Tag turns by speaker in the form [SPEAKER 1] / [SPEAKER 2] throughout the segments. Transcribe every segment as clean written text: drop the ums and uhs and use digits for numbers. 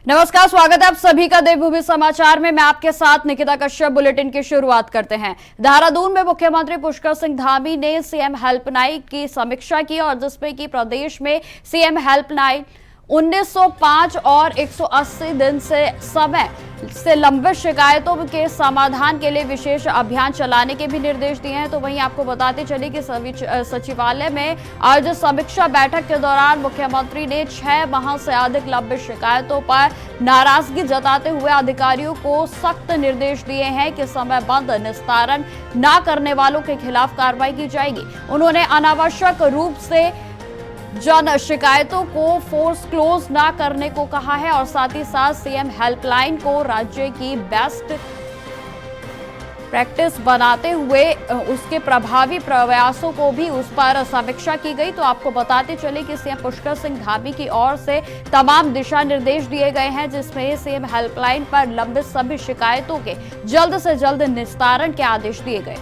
[SPEAKER 1] नमस्कार, स्वागत है आप सभी का देवभूमि समाचार में। मैं आपके साथ निकिता कश्यप। बुलेटिन की शुरुआत करते हैं। देहरादून में मुख्यमंत्री पुष्कर सिंह धामी ने सीएम हेल्पलाइन की समीक्षा की और जिसमें कि प्रदेश में सीएम हेल्पलाइन 1905 और 180 दिन से लंबित शिकायतों के समाधान के लिए विशेष अभियान चलाने के भी निर्देश दिए हैं। तो वहीं आपको बताते चले कि सचिवालय में आयोजित समीक्षा बैठक के दौरान मुख्यमंत्री ने 6 माह से अधिक लंबित शिकायतों पर नाराजगी जताते हुए अधिकारियों को सख्त निर्देश दिए हैं कि समयबद्ध निस्तारण न करने वालों के खिलाफ कार्रवाई की जाएगी। उन्होंने अनावश्यक रूप से जन शिकायतों को फोर्स क्लोज ना करने को कहा है और साथ ही साथ सीएम हेल्पलाइन को राज्य की बेस्ट प्रैक्टिस बनाते हुए उसके प्रभावी प्रयासों को भी उस पर समीक्षा की गई। तो आपको बताते चले कि सीएम पुष्कर सिंह धामी की ओर से तमाम दिशा निर्देश दिए गए हैं, जिसमें सीएम हेल्पलाइन पर लंबित सभी शिकायतों के जल्द से जल्द निस्तारण के आदेश दिए गए।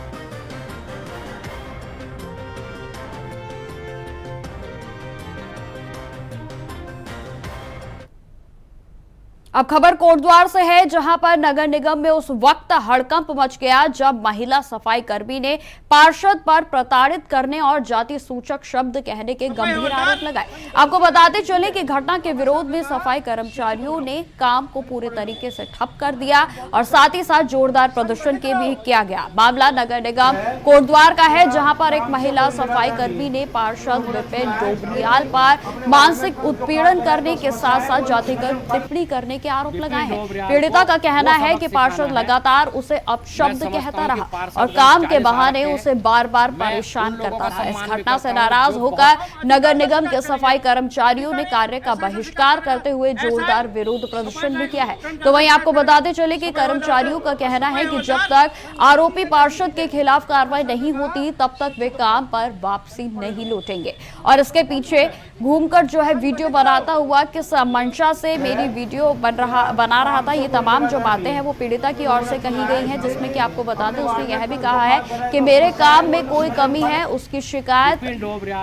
[SPEAKER 1] अब खबर कोटद्वार से है, जहां पर नगर निगम में उस वक्त हड़कंप मच गया जब महिला सफाई कर्मी ने पार्षद पर प्रताड़ित करने और जाति सूचक शब्द कहने के गंभीर आरोप लगाए। आपको बताते चले कि घटना के विरोध में सफाई कर्मचारियों ने काम को पूरे तरीके से ठप कर दिया और साथ ही साथ जोरदार प्रदर्शन के भी किया गया। मामला नगर निगम कोटद्वार का है, जहां पर एक महिला सफाई कर्मी ने पार्षद विपिन डोबरियाल पर मानसिक उत्पीड़न करने के साथ साथ जातिगत टिप्पणी करने के आरोप लगाए हैं। पीड़िता का कहना है कि पार्षद लगातार उसे अपशब्द कहता रहा और काम के बहाने उसे बार बार परेशान करता था। इस घटना से नाराज होकर नगर निगम के सफाई कर्मचारियों ने कार्य का बहिष्कार करते हुए जोरदार विरोध प्रदर्शन भी किया है। तो वहीं आपको बताते चले कि कर्मचारियों का कहना है कि जब तक आरोपी पार्षद के खिलाफ कार्रवाई नहीं होती तब तक वे काम पर वापसी नहीं लौटेंगे। और इसके पीछे घूमकर जो है वीडियो बनाता हुआ किस मंशा से मेरी वीडियो बना रहा था, ये तमाम जो बातें हैं वो पीड़िता की ओर से कही गई हैं, जिसमें कि आपको बता दें उसने यह भी कहा है कि मेरे काम में कोई कमी है उसकी शिकायत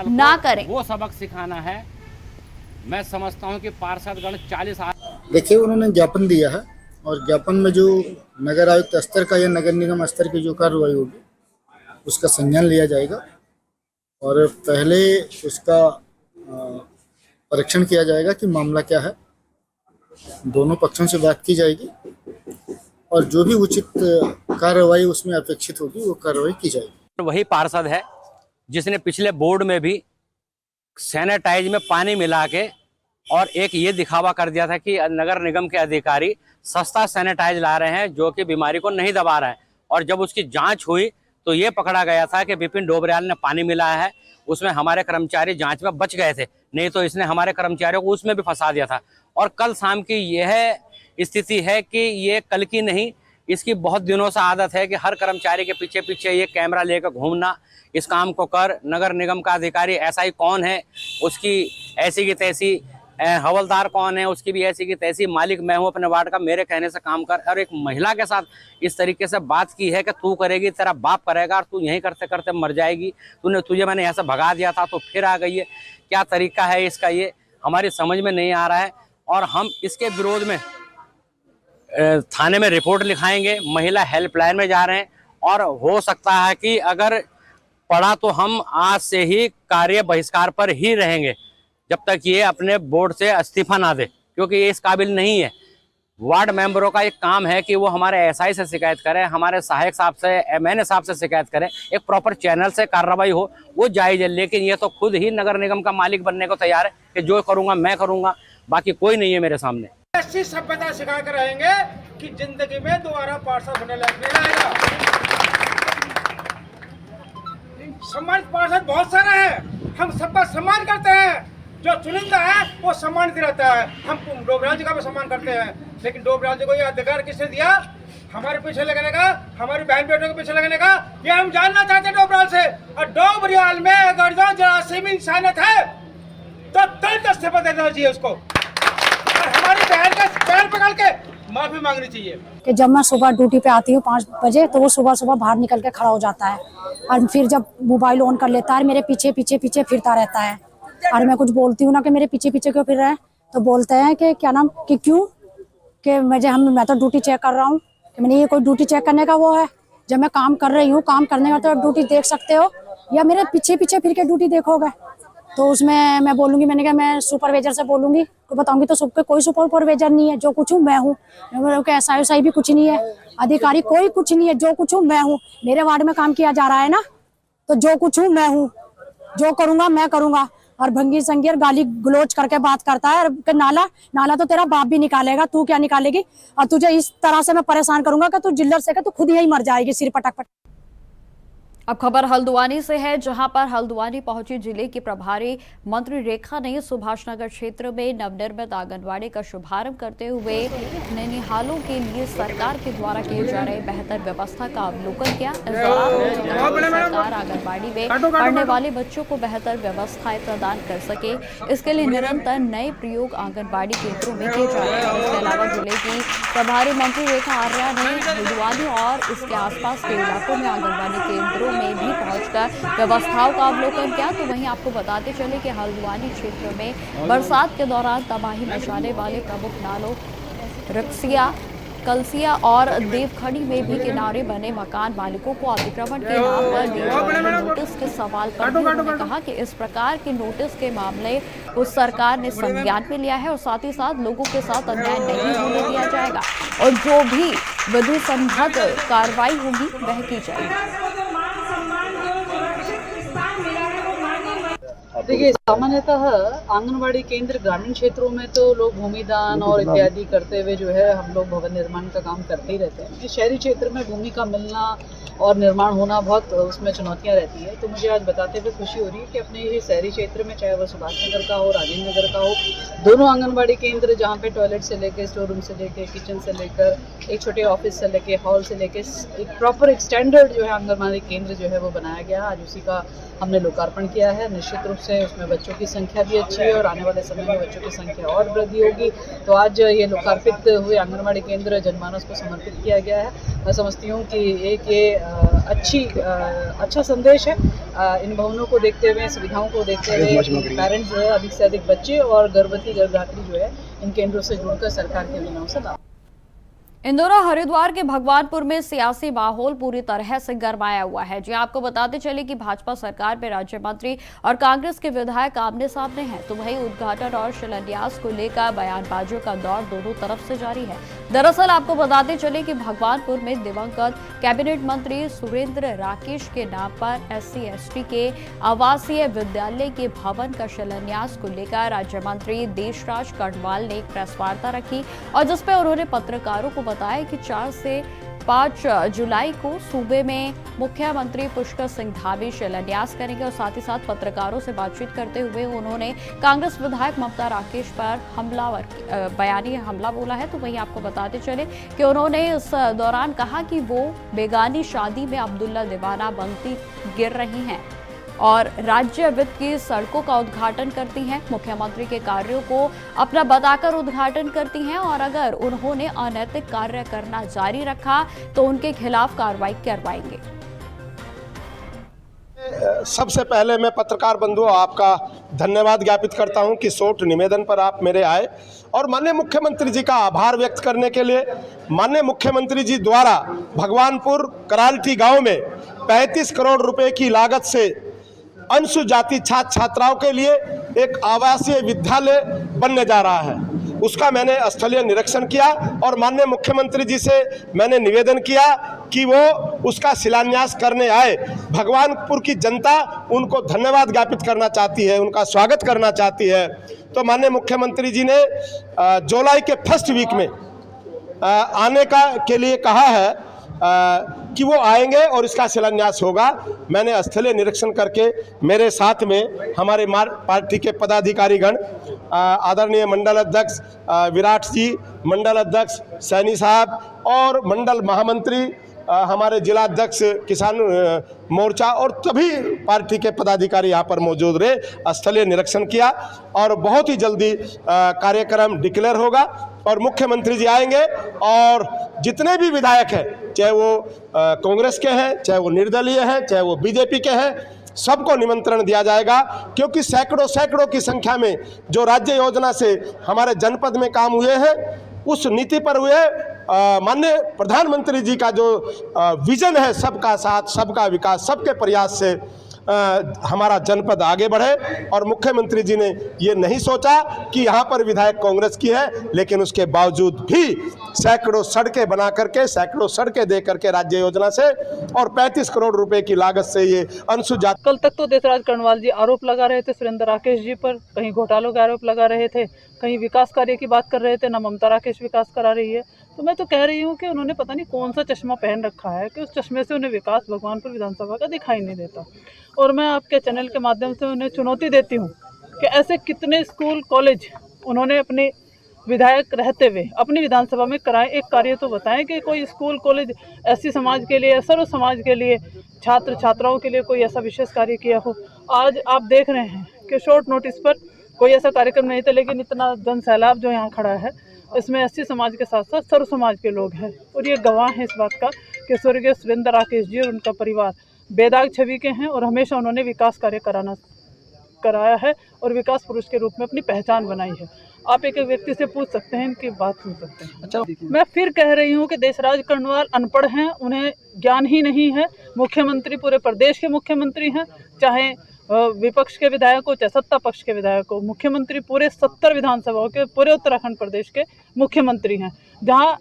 [SPEAKER 1] ना करें।
[SPEAKER 2] वो सबक सिखाना है। मैं समझता हूं कि पार्षदगण 40।
[SPEAKER 3] देखिए, उन्होंने ज्ञापन दिया है और ज्ञापन में जो नगर आयुक्त स्तर का या नगर निगम स्तर की जो कार्रवाई होगी उसका संज्ञान लिया जाएगा और पहले उसका परीक्षण किया जाएगा कि मामला क्या है। दोनों पक्षों से बात की जाएगी और जो भी उचित कार्रवाई उसमें अपेक्षित होगी वो कार्रवाई की जाएगी।
[SPEAKER 2] वही पार्षद है जिसने पिछले बोर्ड में भी सैनिटाइज में पानी मिला के और एक ये दिखावा कर दिया था कि नगर निगम के अधिकारी सस्ता सैनिटाइज ला रहे हैं जो कि बीमारी को नहीं दबा रहे हैं। और जब उसकी जांच हुई तो ये पकड़ा गया था कि विपिन डोबरियाल ने पानी मिलाया है। उसमें हमारे कर्मचारी जांच में बच गए थे, नहीं तो इसने हमारे कर्मचारियों को उसमें भी फंसा दिया था। और कल शाम की यह स्थिति है कि ये कल की नहीं, इसकी बहुत दिनों से आदत है कि हर कर्मचारी के पीछे पीछे ये कैमरा लेकर घूमना, इस काम को कर। नगर निगम का अधिकारी ऐसा ही कौन है, उसकी ऐसी की तैसी, हवलदार कौन है, उसकी भी ऐसी की तैसी, मालिक मैं हूँ अपने वार्ड का, मेरे कहने से काम कर। और एक महिला के साथ इस तरीके से बात की है कि तू करेगी, तेरा बाप करेगा और तू यहीं करते करते मर जाएगी, तुझे मैंने यहाँ से भगा दिया था तो फिर आ गई है। क्या तरीका है इसका, ये हमारी समझ में नहीं आ रहा है। और हम इसके विरोध में थाने में रिपोर्ट लिखाएंगे, महिला हेल्पलाइन में जा रहे हैं और हो सकता है कि अगर पड़ा तो हम आज से ही कार्य बहिष्कार पर ही रहेंगे जब तक ये अपने बोर्ड से इस्तीफा ना दे, क्योंकि ये इस काबिल नहीं है। वार्ड मेंबरों का एक काम है कि वो हमारे एसआई से शिकायत करें, हमारे सहायक साहब से, एमएनए साहब से शिकायत करें, एक प्रॉपर चैनल से कार्रवाई हो, वो जायज है। लेकिन ये तो खुद ही नगर निगम का मालिक बनने को तैयार है कि जो करूंगा मैं करूंगा, बाकी कोई नहीं है मेरे सामने।
[SPEAKER 4] ऐसी सभ्यता सिखा कर रहेंगे कि जिंदगी में दोबारा पार्षद होने लायक नहीं रहेगा। सम्मानित पार्षद बहुत सारे हैं, हम सबका सम्मान करते हैं। जो चुनिंदा है वो सम्मानित रहता है। हम डोबरियाल जी का भी सम्मान करते हैं, लेकिन डोबरियाल जी को ये अधिकार किसने दिया हमारे पीछे लगने का, हमारी बहन बेटों के पीछे लगने का? ये हम जानना चाहते हैं डोबरियाल से। और डोबरियाल में अगर जो जरासीम इंसानियत है तो तुरंत इस्तीफा दे देना चाहिए उसको और हमारी बहन का पैर पकड़ के माफी मांगनी चाहिए।
[SPEAKER 5] कि जब मैं सुबह ड्यूटी पे आती हूँ 5 बजे तो वो सुबह सुबह बाहर निकल के खड़ा हो जाता है और फिर जब मोबाइल ऑन कर लेता है मेरे पीछे पीछे पीछे फिरता रहता है। और मैं कुछ बोलती हूँ ना कि मेरे पीछे पीछे क्यों फिर रहा है, तो बोलते हैं कि क्या नाम कि क्यों कि मैं तो ड्यूटी चेक कर रहा हूँ कि मैंने ये कोई ड्यूटी चेक करने का वो है। जब मैं काम कर रही हूँ, काम करने का तो ड्यूटी देख सकते हो या मेरे पीछे पीछे फिर के ड्यूटी देखोगे। तो उसमें मैं बोलूँगी, मैंने कहा मैं सुपरवाइजर से बोलूँगी तो बताऊँगी। तो सबके कोई सुपरवाइजर नहीं है, जो कुछ हूँ मैं हूँ। SI भी कुछ नहीं है, अधिकारी कोई कुछ नहीं है, जो कुछ हूँ मैं हूँ। मेरे वार्ड में काम किया जा रहा है ना, तो जो कुछ हूँ मैं हूँ, जो करूँगा मैं करूँगा। और भंगी संगी और गाली गलोच करके बात करता है। और नाला तो तेरा बाप भी निकालेगा, तू क्या निकालेगी। और तुझे इस तरह से मैं परेशान करूंगा कि तू जिल्लर से तू खुद ही मर जाएगी सिर पटक पटक।
[SPEAKER 1] अब खबर हल्द्वानी से है, जहां पर हल्द्वानी पहुंची जिले की प्रभारी मंत्री रेखा ने सुभाषनगर क्षेत्र में नवनिर्मित आंगनबाड़ी का शुभारंभ करते हुए ननिहालों के लिए सरकार के द्वारा किए जा रहे बेहतर व्यवस्था का अवलोकन किया। इस दौरान सरकार आंगनबाड़ी में पढ़ने वाले बच्चों को बेहतर व्यवस्थाएं प्रदान कर सके, इसके लिए निरंतर नए प्रयोग आंगनबाड़ी केंद्रों में किए जा रहे हैं। इसके अलावा जिले की प्रभारी मंत्री रेखा आर्या ने हल्द्वानी और इसके आसपास के इलाकों में आंगनबाड़ी केंद्रों में भी पहुंचकर व्यवस्थाओं का अवलोकन किया। तो वहीं आपको बताते चले कि हल्द्वानी क्षेत्र में बरसात के दौरान तबाही मचाने वाले प्रमुख नालों रक्सिया, कलसिया और देवखड़ी में भी किनारे बने मकान मालिकों को अतिक्रमण के नाम पर दिए जा रहे नोटिस के सवाल पर भी उन्होंने कहा कि इस प्रकार के नोटिस के मामले को सरकार ने संज्ञान में लिया है और साथ ही साथ लोगों के साथ अन्याय नहीं होने दिया जाएगा और जो भी विधि सम्मत कार्रवाई होगी वह की जाएगी।
[SPEAKER 6] देखिए, सामान्यतः आंगनबाड़ी केंद्र ग्रामीण क्षेत्रों में तो लोग भूमिदान और इत्यादि करते हुए जो है हम लोग भवन निर्माण का काम करते ही रहते हैं। शहरी क्षेत्र में भूमि का मिलना और निर्माण होना बहुत उसमें चुनौतियां रहती है। तो मुझे आज बताते हुए खुशी हो रही है कि अपने ये शहरी क्षेत्र में, चाहे वह सुभाष नगर का हो, राजेंद्र नगर का हो, दोनों आंगनबाड़ी केंद्र जहाँ पे टॉयलेट से लेकर, स्टोर रूम से लेकर, किचन से लेकर, एक छोटे ऑफिस से लेकर, हॉल से लेकर एक प्रॉपर एक स्टैंडर्ड जो है आंगनबाड़ी केंद्र जो है वो बनाया गया है। आज उसी का हमने लोकार्पण किया है। निश्चित रूप से उसमें बच्चों की संख्या भी अच्छी है और आने वाले समय में बच्चों की संख्या और वृद्धि होगी। तो आज ये लोकार्पित हुए आंगनबाड़ी केंद्र जनमानस को समर्पित किया गया है। मैं समझती हूँ कि एक ये अच्छा संदेश है। इन भवनों को देखते हुए, सुविधाओं को देखते हुए पेरेंट्स जो है अधिक से अधिक बच्चे और गर्भवती गर्भधात्री जो है इन केंद्रों से जुड़कर सरकार के योजनाओं से लाभ।
[SPEAKER 1] इंदौर हरिद्वार के भगवानपुर में सियासी माहौल पूरी तरह से गरमाया हुआ है। जी आपको बताते चले कि भाजपा सरकार में राज्य मंत्री और कांग्रेस के विधायक आमने सामने हैं, तो वहीं उद्घाटन और शिलान्यास को लेकर बयानबाजियों का दौर दोनों तरफ से जारी है। दरअसल आपको बताते चले कि भगवानपुर में दिवंगत कैबिनेट मंत्री सुरेंद्र राकेश के नाम पर SC/ST के आवासीय विद्यालय के भवन का शिलान्यास को लेकर राज्य मंत्री देशराज कर्णवाल ने एक प्रेस वार्ता रखी और जिसपे उन्होंने पत्रकारों को बताया कि 4 से 5 जुलाई को सूबे में मुख्यमंत्री पुष्कर सिंह धामी शिलान्यास करेंगे और साथ ही साथ पत्रकारों से बातचीत करते हुए उन्होंने कांग्रेस विधायक ममता राकेश पर बयानी हमला बोला है। तो वहीं आपको बताते चले कि उन्होंने इस दौरान कहा कि वो बेगानी शादी में अब्दुल्ला दीवाना बनती गिर रही हैं और राज्य वित्त की सड़कों का उद्घाटन करती हैं, मुख्यमंत्री के कार्यों को अपना बताकर उद्घाटन करती हैं और अगर उन्होंने अनैतिक कार्य करना जारी रखा तो उनके खिलाफ कार्रवाई करवाएंगे।
[SPEAKER 7] सबसे पहले मैं पत्रकार बंधुओं आपका धन्यवाद ज्ञापित करता हूं कि शॉर्ट निवेदन पर आप मेरे आए और माननीय मुख्यमंत्री जी का आभार व्यक्त करने के लिए माननीय मुख्यमंत्री जी द्वारा भगवानपुर करालटी गांव में 35 करोड़ रुपए की लागत से अनुसूचित जाति छात्र छात्राओं के लिए एक आवासीय विद्यालय बनने जा रहा है। उसका मैंने स्थलीय निरीक्षण किया और माननीय मुख्यमंत्री जी से मैंने निवेदन किया कि वो उसका शिलान्यास करने आए। भगवानपुर की जनता उनको धन्यवाद ज्ञापित करना चाहती है, उनका स्वागत करना चाहती है। तो माननीय मुख्यमंत्री जी ने जुलाई के फर्स्ट वीक में आने के लिए कहा है कि वो आएंगे और इसका शिलान्यास होगा। मैंने स्थलीय निरीक्षण करके मेरे साथ में हमारे पार्टी के पदाधिकारीगण, आदरणीय मंडल अध्यक्ष विराट जी, मंडल अध्यक्ष सैनी साहब और मंडल महामंत्री हमारे जिला अध्यक्ष किसान मोर्चा और सभी पार्टी के पदाधिकारी यहाँ पर मौजूद रहे। स्थलीय निरीक्षण किया और बहुत ही जल्दी कार्यक्रम डिक्लेयर होगा और मुख्यमंत्री जी आएंगे और जितने भी विधायक हैं, चाहे वो कांग्रेस के हैं, चाहे वो निर्दलीय हैं, चाहे वो बीजेपी के हैं, सबको निमंत्रण दिया जाएगा क्योंकि सैकड़ों की संख्या में जो राज्य योजना से हमारे जनपद में काम हुए हैं उस नीति पर हुए माननीय प्रधानमंत्री जी का जो विजन है, सबका साथ सबका विकास सबके प्रयास से हमारा जनपद आगे बढ़े। और मुख्यमंत्री जी ने ये नहीं सोचा कि यहाँ पर विधायक कांग्रेस की है, लेकिन उसके बावजूद भी सैकड़ों सड़कें बना करके, सैकड़ों सड़कें दे करके राज्य योजना से और 35 करोड़ रुपए की लागत से ये अनुसूचित।
[SPEAKER 6] कल तक तो देसराज कर्णवाल जी आरोप लगा रहे थे सुरेंद्र राकेश जी पर, कहीं घोटालों के आरोप लगा रहे थे, कहीं विकास कार्य की बात कर रहे थे, ना ममता राकेश विकास करा रही है। तो मैं तो कह रही हूँ कि उन्होंने पता नहीं कौन सा चश्मा पहन रखा है कि उस चश्मे से उन्हें विकास भगवानपुर विधानसभा का दिखाई नहीं देता। और मैं आपके चैनल के माध्यम से उन्हें चुनौती देती हूँ कि ऐसे कितने स्कूल कॉलेज उन्होंने अपने विधायक रहते हुए अपनी विधानसभा में कराएं। एक कार्य तो बताएं कि कोई स्कूल कॉलेज एससी समाज के लिए, सर्व समाज के लिए, छात्र छात्राओं के लिए कोई ऐसा विशेष कार्य किया हो। आज आप देख रहे हैं कि शॉर्ट नोटिस पर कोई ऐसा कार्यक्रम नहीं था, लेकिन इतना जन सैलाब जो यहाँ खड़ा है, इसमें एससी समाज के साथ साथ सर्व समाज के लोग हैं। और ये गवाह हैं इस बात का कि स्वर्गीय सुरेंद्र राकेश जी और उनका परिवार बेदाग छवि के हैं और हमेशा उन्होंने विकास कार्य कराया है और विकास पुरुष के रूप में अपनी पहचान बनाई है। आप एक एक व्यक्ति से पूछ सकते हैं, इनकी बात सुन सकते हैं। अच्छा, मैं फिर कह रही हूँ कि देसराज कर्णवाल अनपढ़ हैं, उन्हें ज्ञान ही नहीं है। मुख्यमंत्री पूरे प्रदेश के मुख्यमंत्री हैं, चाहे विपक्ष के विधायक हो चाहे सत्ता पक्ष के विधायक हो। मुख्यमंत्री पूरे 70 विधानसभाओं के, पूरे उत्तराखंड प्रदेश के मुख्यमंत्री हैं। जहाँ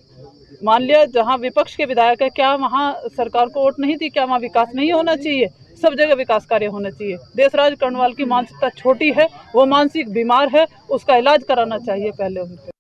[SPEAKER 6] मान लिया जहाँ विपक्ष के विधायक है, क्या वहाँ सरकार को वोट नहीं दी? क्या वहाँ विकास नहीं होना चाहिए? सब जगह विकास कार्य होना चाहिए। देसराज कर्णवाल की मानसिकता छोटी है, वो मानसिक बीमार है, उसका इलाज कराना चाहिए पहले उनके।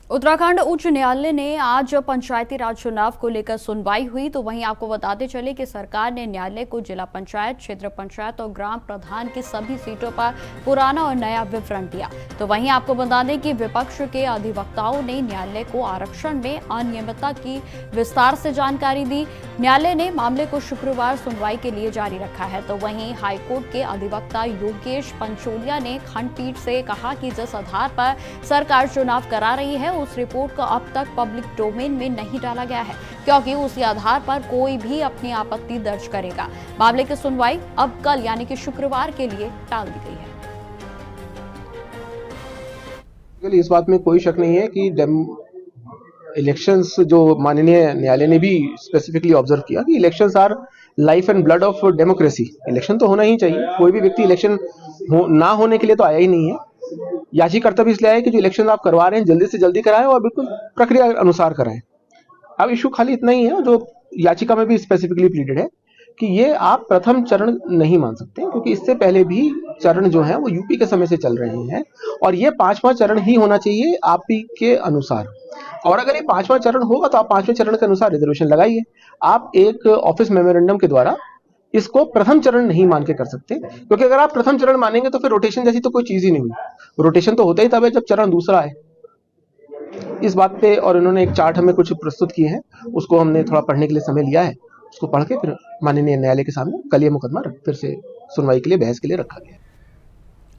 [SPEAKER 1] उत्तराखंड उच्च न्यायालय ने आज पंचायती राज चुनाव को लेकर सुनवाई हुई। तो वहीं आपको बताते चले कि सरकार ने न्यायालय को जिला पंचायत, क्षेत्र पंचायत और ग्राम प्रधान की सभी सीटों पर पुराना और नया विवरण दिया। तो वहीं आपको बता दें कि विपक्ष के अधिवक्ताओं ने न्यायालय को आरक्षण में अनियमितता की विस्तार से जानकारी दी। न्यायालय ने मामले को शुक्रवार सुनवाई के लिए जारी रखा है। तो वहीं हाईकोर्ट के अधिवक्ता योगेश पंचोलिया ने खंडपीठ से कहा कि जिस आधार पर सरकार चुनाव करा रही है, उस रिपोर्ट को अब तक पब्लिक डोमेन में नहीं डाला गया है, क्योंकि उसी आधार पर कोई भी अपनी आपत्ति दर्ज करेगा। मामले की सुनवाई अब कल यानी कि शुक्रवार के लिए टाल दी गई है।
[SPEAKER 8] इस बात में कोई शक नहीं है कि इलेक्शंस जो माननीय न्यायालय ने भी स्पेसिफिकली ऑब्जर्व किया कि elections our life and blood of democracy. Election तो होना ही चाहिए, कोई भी व्यक्ति इलेक्शन ना होने के लिए तो आया ही नहीं है। याचिका भी इसलिए है कि जो इलेक्शन आप करवा रहे हैं जल्दी से जल्दी कराएं और बिल्कुल प्रक्रिया अनुसार कराएं। अब इशू खाली इतना ही है, जो याचिका में भी स्पेसिफिकली प्लीडेड है कि ये आप प्रथम चरण नहीं मान सकते, क्योंकि इससे पहले भी चरण जो है वो यूपी के समय से चल रहे हैं और ये 5वां चरण ही होना चाहिए आप ही के अनुसार। और अगर ये 5वां चरण होगा तो आप 5वें चरण के अनुसार रिजर्वेशन लगाइए। आप एक ऑफिस मेमोरेंडम के द्वारा इसको प्रथम चरण नहीं मान के कर सकते, क्योंकि अगर आप प्रथम चरण मानेंगे तो फिर रोटेशन जैसी तो कोई चीज ही नहीं हुई। रोटेशन तो होता ही तब है जब चरण दूसरा है। इस बात पे और इन्होंने एक चार्ट हमें कुछ प्रस्तुत किए हैं, उसको हमने थोड़ा पढ़ने के लिए समय लिया है। उसको पढ़ के फिर माननीय न्यायालय के सामने कल ये मुकदमा फिर से सुनवाई के लिए, बहस के लिए रखा गया।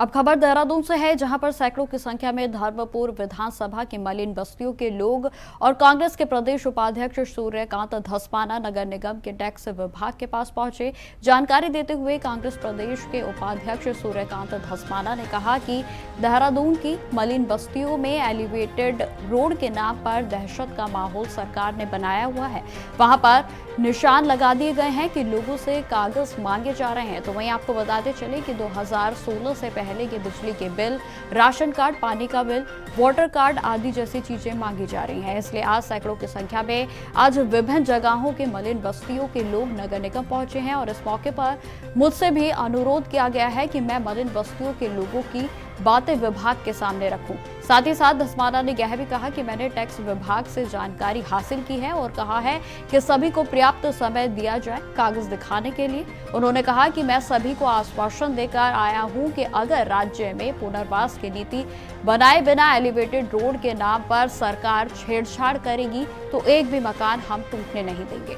[SPEAKER 1] अब खबर देहरादून से है, जहां पर सैकड़ों की संख्या में धर्मपुर विधानसभा की मलिन बस्तियों के लोग और कांग्रेस के प्रदेश उपाध्यक्ष सूर्यकांत धस्माना नगर निगम के टैक्स विभाग के पास पहुंचे। जानकारी देते हुए कांग्रेस प्रदेश के उपाध्यक्ष सूर्यकांत धस्माना ने कहा कि देहरादून की मलिन बस्तियों में एलिवेटेड रोड के नाम पर दहशत का माहौल सरकार ने बनाया हुआ है। वहां पर निशान लगा दिए गए हैं कि लोगों से कागज मांगे जा रहे हैं। तो वहीं आपको बताते चले कि 2016 से पहले के बिजली के बिल, राशन कार्ड, पानी का बिल, वोटर कार्ड आदि जैसी चीजें मांगी जा रही हैं। इसलिए आज सैकड़ों की संख्या में आज विभिन्न जगहों के मलिन बस्तियों के लोग नगर निगम पहुंचे हैं और इस मौके पर मुझसे भी अनुरोध किया गया है कि मैं मलिन बस्तियों के लोगों की बातें विभाग के सामने रखूं। साथ ही साथ धस्माना ने यह भी कहा कि मैंने टैक्स विभाग से जानकारी हासिल की है और कहा है कि सभी को पर्याप्त समय दिया जाए कागज दिखाने के लिए। उन्होंने कहा कि मैं सभी को आश्वासन देकर आया हूं कि अगर राज्य में पुनर्वास की नीति बनाए बिना एलिवेटेड रोड के नाम पर सरकार छेड़छाड़ करेगी तो एक भी मकान हम टूटने नहीं देंगे।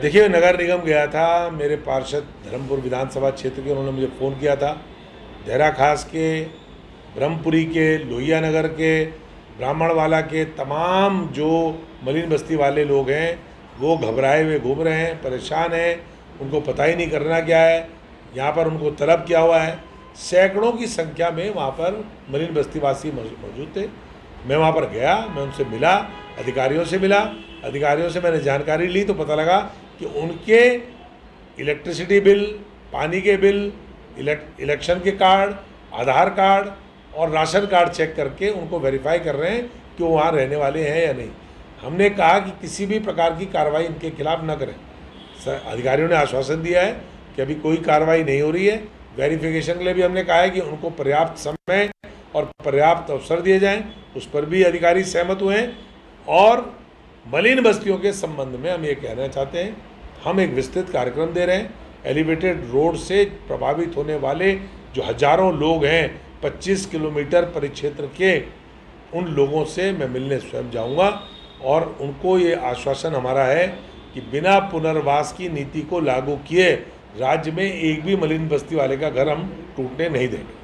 [SPEAKER 9] देखिए, नगर निगम गया था, मेरे पार्षद धर्मपुर विधानसभा क्षेत्र के, उन्होंने मुझे फ़ोन किया था। देहरा खास के, ब्रह्मपुरी के, लोहिया नगर के, ब्राह्मणवाला के तमाम जो मलिन बस्ती वाले लोग हैं वो घबराए हुए घूम रहे हैं, परेशान हैं, उनको पता ही नहीं करना क्या है। यहाँ पर उनको तलब किया हुआ है सैकड़ों की संख्या में वहाँ पर मलिन बस्तीवासी मौजूद थे। मैं वहाँ पर गया, मैं उनसे मिला, अधिकारियों से मैंने जानकारी ली तो पता लगा कि उनके इलेक्ट्रिसिटी बिल, पानी के बिल, इलेक्शन के कार्ड, आधार कार्ड और राशन कार्ड चेक करके उनको वेरीफाई कर रहे हैं कि वो वहाँ रहने वाले हैं या नहीं। हमने कहा कि किसी भी प्रकार की कार्रवाई इनके खिलाफ न करें। अधिकारियों ने आश्वासन दिया है कि अभी कोई कार्रवाई नहीं हो रही है। वेरिफिकेशन के लिए भी हमने कहा है कि उनको पर्याप्त समय और पर्याप्त अवसर दिए जाएं, उस पर भी अधिकारी सहमत हुए हैं। और मलिन बस्तियों के संबंध में हम ये कहना चाहते हैं, हम एक विस्तृत कार्यक्रम दे रहे हैं। एलिवेटेड रोड से प्रभावित होने वाले जो हजारों लोग हैं 25 किलोमीटर परिक्षेत्र के, उन लोगों से मैं मिलने स्वयं जाऊंगा और उनको ये आश्वासन हमारा है कि बिना पुनर्वास की नीति को लागू किए राज्य में एक भी मलिन बस्ती वाले का घर हम टूटने नहीं देंगे।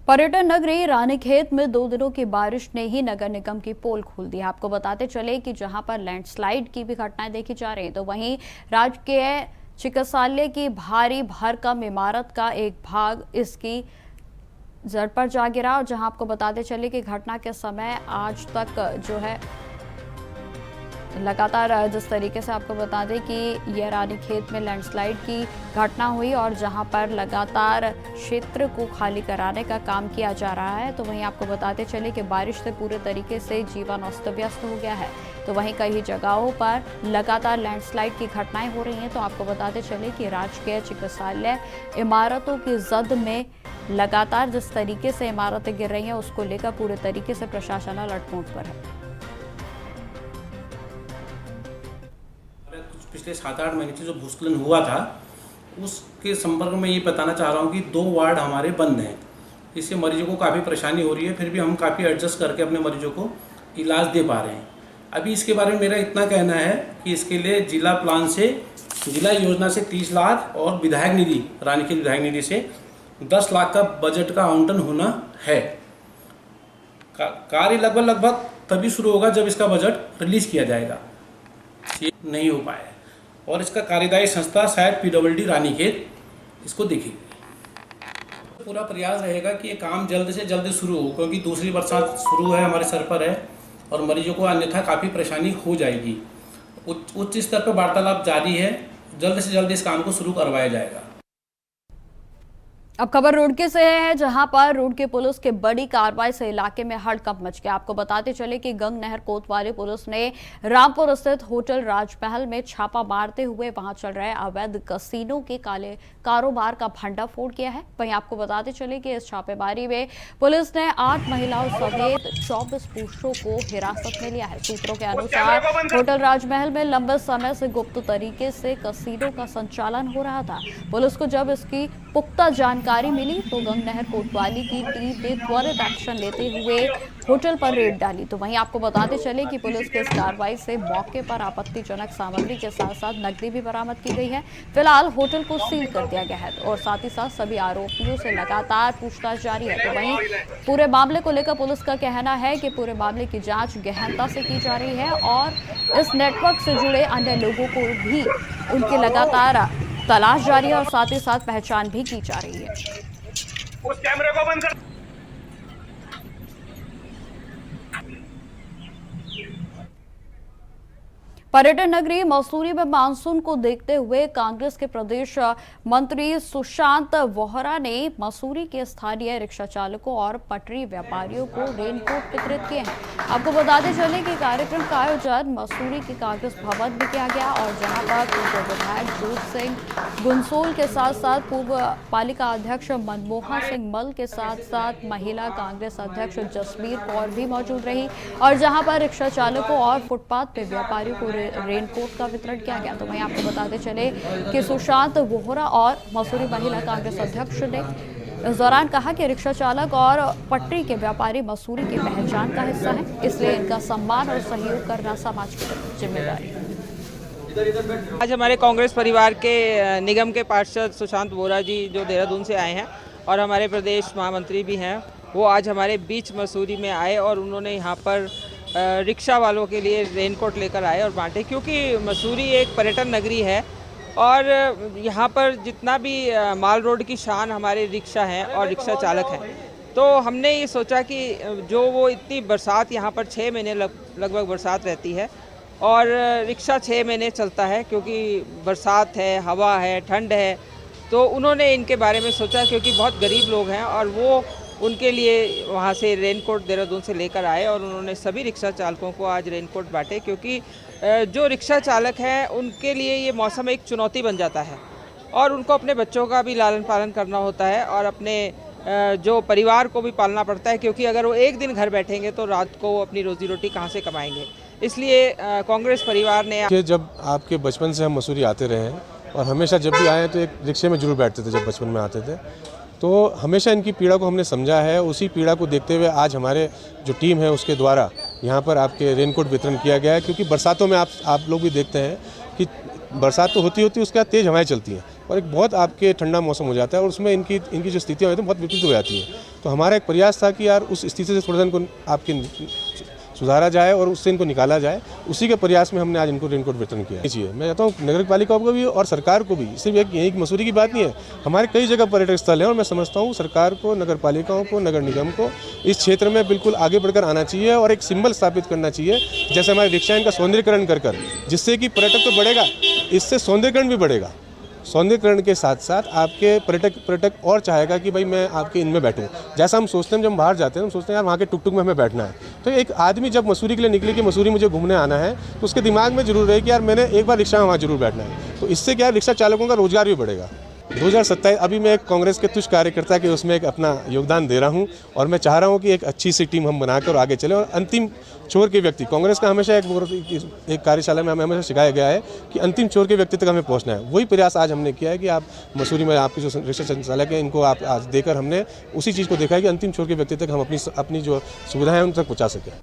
[SPEAKER 1] पर्यटन नगरी रानीखेत में 2 दिनों की बारिश ने ही नगर निगम की पोल खोल दी। आपको बताते चले कि जहां पर लैंडस्लाइड की भी घटनाएं देखी जा रही हैं, तो वहीं राजकीय चिकित्सालय की भारी भरकम इमारत का एक भाग इसकी जड़ पर जा गिरा। और जहां आपको बताते चले कि घटना के समय आज तक जो है लगातार जिस तरीके से आपको बता दें कि यह रानीखेत में लैंडस्लाइड की घटना हुई और जहां पर लगातार क्षेत्र को खाली कराने का काम किया जा रहा है, तो वहीं आपको बताते चले कि बारिश से पूरे तरीके से जीवन अस्त व्यस्त हो गया है। तो वहीं कई जगहों पर लगातार लैंडस्लाइड की घटनाएं हो रही हैं। तो आपको बताते चले कि राजकीय चिकित्सालय इमारतों की जद में लगातार जिस तरीके से इमारतें गिर रही हैं, उसको लेकर पूरे तरीके से प्रशासन अलर्ट मोड पर है।
[SPEAKER 10] पिछले 7-8 महीने से जो भूस्खलन हुआ था, उसके संपर्क में ये बताना चाह रहा हूँ कि 2 वार्ड हमारे बंद हैं। इससे मरीजों को काफ़ी परेशानी हो रही है, फिर भी हम काफ़ी एडजस्ट करके अपने मरीजों को इलाज दे पा रहे हैं। अभी इसके बारे में मेरा इतना कहना है कि इसके लिए जिला प्लान से, जिला योजना से 30 लाख और विधायक निधि, रानीखेत विधायक निधि से 10 लाख का बजट का आवंटन होना है। कार्य लगभग तभी शुरू होगा जब इसका बजट रिलीज किया जाएगा। ये नहीं हो पाया और इसका कार्यदायी संस्था शायद PWD रानीखेत इसको देखेगी। पूरा प्रयास रहेगा कि ये काम जल्द से जल्द शुरू हो, क्योंकि दूसरी बरसात शुरू है, हमारे सर पर है और मरीजों को अन्यथा काफ़ी परेशानी हो जाएगी। उच्च स्तर पर वार्तालाप जारी है, जल्द से जल्द इस काम को शुरू करवाया जाएगा।
[SPEAKER 1] अब खबर रुड़की से है, जहां पर रुड़की पुलिस के बड़ी कार्रवाई से इलाके में हड़कंप मच गया। आपको बताते चले कि गंग नहर कोतवाली पुलिस ने रामपुर स्थित होटल राजमहल में छापा मारते हुए वहां चल रहे अवैध कसीनो के काले कारोबार का भंडाफोड़ किया है। वहीं आपको बताते चले कि इस छापेमारी में पुलिस ने 8 महिलाओं समेत 24 पुरुषों को हिरासत में लिया है। सूत्रों के अनुसार होटल राजमहल में लंबे समय से गुप्त तरीके से कसीनो का संचालन हो रहा था। पुलिस को जब इसकी पुख्ता जानकारी मिली तो गंग नहर कोतवाली की टीम ने त्वरित एक्शन लेते हुए होटल पर रेड डाली। तो वहीं आपको बताते चले कि पुलिस की इस कार्रवाई से मौके पर आपत्तिजनक सामग्री के साथ साथ नकदी भी बरामद की गई है। फिलहाल होटल को सील कर दिया गया है और साथ ही साथ सभी आरोपियों से लगातार पूछताछ जारी है। तो वहीं पूरे मामले को लेकर पुलिस का कहना है कि पूरे मामले की जांच गहनता से की जा रही है और इस नेटवर्क से जुड़े अन्य लोगों को भी उनकी लगातार तलाश जारी है और साथ ही साथ पहचान भी की जा रही है।
[SPEAKER 4] उस कैमरे को बंद कर।
[SPEAKER 1] पर्यटन नगरी मसूरी में मानसून को देखते हुए कांग्रेस के प्रदेश मंत्री सुशांत वोहरा ने मसूरी के स्थानीय रिक्शा चालकों और पटरी व्यापारियों को रेनकोट वितरित किए हैं। आपको बताते चले कि कार्यक्रम का आयोजन मसूरी के कांग्रेस भवन में किया गया और जहां पर पूर्व विधायक जोत सिंह गुंसोल के साथ साथ पूर्व पालिका अध्यक्ष मनमोहन सिंह मल के साथ साथ महिला कांग्रेस अध्यक्ष जसवीर कौर भी मौजूद रही और जहां पर रिक्शा चालकों और फुटपाथ पे व्यापारियों को रेनकोट का वितरण किया गया। तो वहीं आपको बताते चले कि सुशांत वोहरा और मसूरी महिला कांग्रेस अध्यक्ष ने इस दौरान कहा कि रिक्शा चालक और पटरी के व्यापारी मसूरी की पहचान का हिस्सा है, इसलिए इनका सम्मान और सहयोग करना समाज की जिम्मेदारी है।
[SPEAKER 11] आज हमारे कांग्रेस परिवार के निगम के पार्षद सुशांत वोहरा जी जो देहरादून से आए हैं और हमारे प्रदेश महामंत्री भी हैं, वो आज हमारे बीच मसूरी में आए और उन्होंने यहाँ पर रिक्शा वालों के लिए रेनकोट लेकर आए और बांटे। क्योंकि मसूरी एक पर्यटन नगरी है और यहाँ पर जितना भी माल रोड की शान हमारे रिक्शा हैं और रिक्शा चालक हैं, तो हमने ये सोचा कि जो वो इतनी बरसात यहाँ पर 6 महीने लगभग बरसात रहती है और रिक्शा 6 महीने चलता है, क्योंकि बरसात है, हवा है, ठंड है, तो उन्होंने इनके बारे में सोचा, क्योंकि बहुत गरीब लोग हैं और वो उनके लिए वहाँ से रेनकोट देहरादून से लेकर आए और उन्होंने सभी रिक्शा चालकों को आज रेनकोट बांटे, क्योंकि जो रिक्शा चालक हैं उनके लिए ये मौसम एक चुनौती बन जाता है और उनको अपने बच्चों का भी लालन पालन करना होता है और अपने जो परिवार को भी पालना पड़ता है, क्योंकि अगर वो एक दिन घर बैठेंगे तो रात को वो अपनी रोजी रोटी कहाँ से कमाएंगे। इसलिए कांग्रेस परिवार ने
[SPEAKER 12] जब आपके बचपन से हम मसूरी आते रहे हैं और हमेशा जब भी आए तो एक रिक्शे में जरूर बैठते थे जब बचपन में आते थे, तो हमेशा इनकी पीड़ा को हमने समझा है। उसी पीड़ा को देखते हुए आज हमारे जो टीम है उसके द्वारा यहाँ पर आपके रेनकोट वितरण किया गया है, क्योंकि बरसातों में आप लोग भी देखते हैं कि बरसात तो होती उसके बाद तेज़ हवाएं चलती हैं और एक बहुत आपके ठंडा मौसम हो जाता है और उसमें इनकी जो स्थितियाँ होती हैं बहुत विपरीत हो जाती है। तो हमारा एक प्रयास था कि यार उस स्थिति से थोड़ा सा इनको आपके सुधारा जाए और उससे इनको निकाला जाए। उसी के प्रयास में हमने आज इनको रेनकोट वितरण किया है। मैं चाहता हूँ नगर पालिका को भी और सरकार को भी, सिर्फ यही मसूरी की बात नहीं है, हमारे कई जगह पर्यटक स्थल हैं और मैं समझता हूँ सरकार को, नगर पालिकाओं को, नगर निगम को इस क्षेत्र में बिल्कुल आगे बढ़कर आना चाहिए और एक सिंबल स्थापित करना चाहिए, जैसे हमारे रिक्शा इनका सौंदर्यीकरण कर जिससे कि पर्यटक तो बढ़ेगा, इससे सौंदर्यीकरण भी बढ़ेगा। सौंदर्यीकरण के साथ साथ आपके पर्यटक और चाहेगा कि भाई मैं आपके इनमें बैठूं। जैसा हम सोचते हैं जब हम बाहर जाते हैं हम सोचते हैं यार वहाँ के टुक में हमें बैठना है। तो एक आदमी जब मसूरी के लिए निकले कि मसूरी मुझे घूमने आना है तो उसके दिमाग में जरूर रहे कि यार मैंने एक बार रिक्शा में वहाँ जरूर बैठना है। तो इससे क्या है, रिक्शा चालकों का रोजगार भी बढ़ेगा। 2027 अभी मैं एक कांग्रेस के तुच्छ कार्यकर्ता के उसमें एक अपना योगदान दे रहा हूं और मैं चाह रहा हूं कि एक अच्छी सी टीम हम बनाकर आगे चलें और अंतिम छोर के व्यक्ति, कांग्रेस का हमेशा एक कार्यशाला में हमें हमेशा सिखाया गया है कि अंतिम छोर के व्यक्ति तक हमें पहुंचना है। वही प्रयास आज हमने किया है कि आप मसूरी में आपके जो रिक्शा संचालक हैं इनको आप आज देकर हमने उसी चीज़ को देखा है कि अंतिम छोर के व्यक्ति तक हम अपनी जो सुविधाएं हैं उन तक पहुँचा सकें।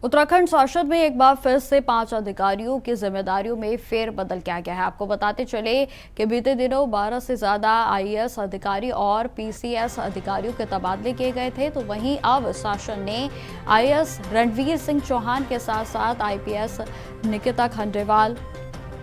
[SPEAKER 1] उत्तराखंड शासन में एक बार फिर से 5 अधिकारियों की जिम्मेदारियों में फेरबदल किया गया है। आपको बताते चले कि बीते दिनों 12 से ज्यादा आईएएस अधिकारी और पीसीएस अधिकारियों के तबादले किए गए थे, तो वहीं अब शासन ने आईएएस रणवीर सिंह चौहान के साथ साथ IPS Nikita Khandewal,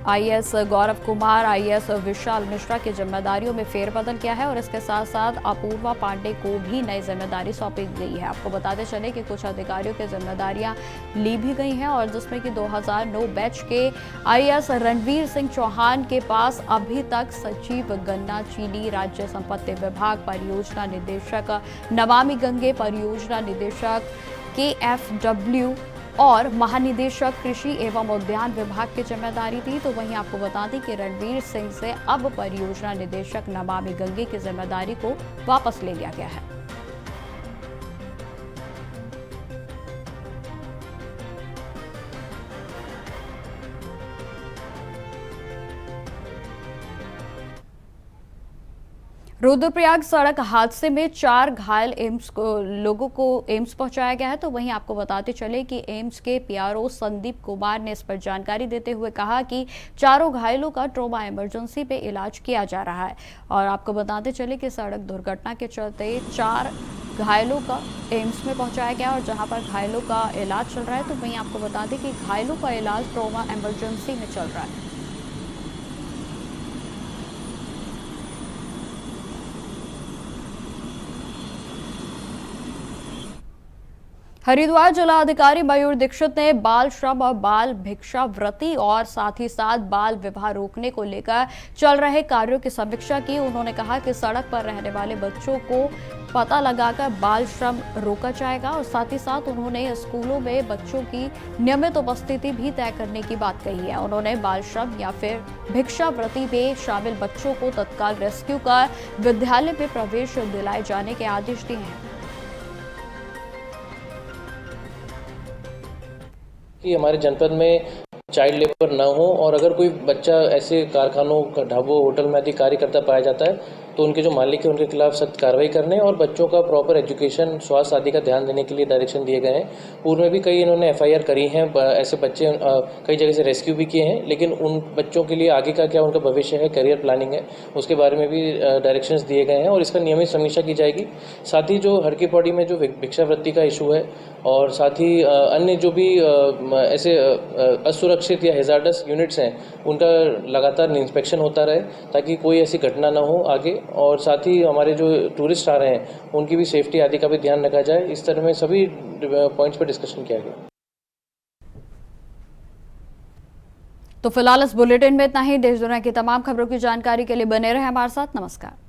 [SPEAKER 1] IAS Gaurav Kumar, IAS Vishal Mishra की जिम्मेदारियों में फेरबदल किया है और इसके साथ साथ अपूर्वा पांडे को भी नई जिम्मेदारी सौंपी गई है। आपको बताते चले कि कुछ अधिकारियों की जिम्मेदारियां ली भी गई हैं और जिसमें कि 2009 बैच के आईएएस रणवीर सिंह चौहान के पास अभी तक सचिव गन्ना चीनी, राज्य संपत्ति विभाग परियोजना निदेशक, नमामि गंगे परियोजना निदेशक KFW और महानिदेशक कृषि एवं उद्यान विभाग की जिम्मेदारी थी। तो वहीं आपको बता दें कि रणवीर सिंह से अब परियोजना निदेशक नमामि गंगे की जिम्मेदारी को वापस ले लिया गया है। रुद्रप्रयाग सड़क हादसे में 4 घायल लोगों को एम्स पहुंचाया गया है। तो वहीं आपको बताते चले कि एम्स के पीआरओ संदीप कुमार ने इस पर जानकारी देते हुए कहा कि चारों घायलों का ट्रॉमा इमरजेंसी पे इलाज किया जा रहा है। और आपको बताते चले कि सड़क दुर्घटना के चलते 4 घायलों का एम्स में पहुंचाया गया और जहां पर घायलों का इलाज चल रहा है। तो वहीं आपको बता दें कि घायलों का इलाज ट्रॉमा इमरजेंसी में चल रहा है। हरिद्वार जिलाधिकारी मयूर दीक्षित ने बाल श्रम और बाल भिक्षावृत्ति और साथ ही साथ बाल विवाह रोकने को लेकर चल रहे कार्यों की समीक्षा की। उन्होंने कहा कि सड़क पर रहने वाले बच्चों को पता लगाकर बाल श्रम रोका जाएगा और साथ ही साथ उन्होंने स्कूलों में बच्चों की नियमित उपस्थिति भी तय करने की बात कही है। उन्होंने बाल श्रम या फिर भिक्षावृत्ति में शामिल बच्चों को तत्काल रेस्क्यू कर विद्यालय में प्रवेश दिलाए जाने के आदेश दिए हैं।
[SPEAKER 13] कि हमारे जनपद में चाइल्ड लेबर न हो और अगर कोई बच्चा ऐसे कारखानों, ढाबों, होटल में आदि कार्य करता पाया जाता है तो उनके जो मालिक है उनके खिलाफ सख्त कार्रवाई करने और बच्चों का प्रॉपर एजुकेशन, स्वास्थ्य आदि का ध्यान देने के लिए डायरेक्शन दिए गए हैं। पूर्व में भी कई इन्होंने FIR करी हैं, ऐसे बच्चे कई जगह से रेस्क्यू भी किए हैं, लेकिन उन बच्चों के लिए आगे का क्या उनका भविष्य है, करियर प्लानिंग है, उसके बारे में भी डायरेक्शंस दिए गए हैं और इसका नियमित समीक्षा की जाएगी। साथ ही जो हर की पौड़ी में जो भिक्षावृत्ति का इशू है और साथ ही अन्य जो भी ऐसे असुरक्षित या हैजार्डस यूनिट्स हैं उनका लगातार इंस्पेक्शन होता रहे ताकि कोई ऐसी घटना ना हो आगे, और साथ ही हमारे जो टूरिस्ट आ रहे हैं उनकी भी सेफ्टी आदि का भी ध्यान रखा जाए। इस तरह में सभी पॉइंट्स पर डिस्कशन किया गया।
[SPEAKER 1] तो फिलहाल इस बुलेटिन में इतना ही। देश दुनिया की तमाम खबरों की जानकारी के लिए बने रहे हमारे साथ। नमस्कार।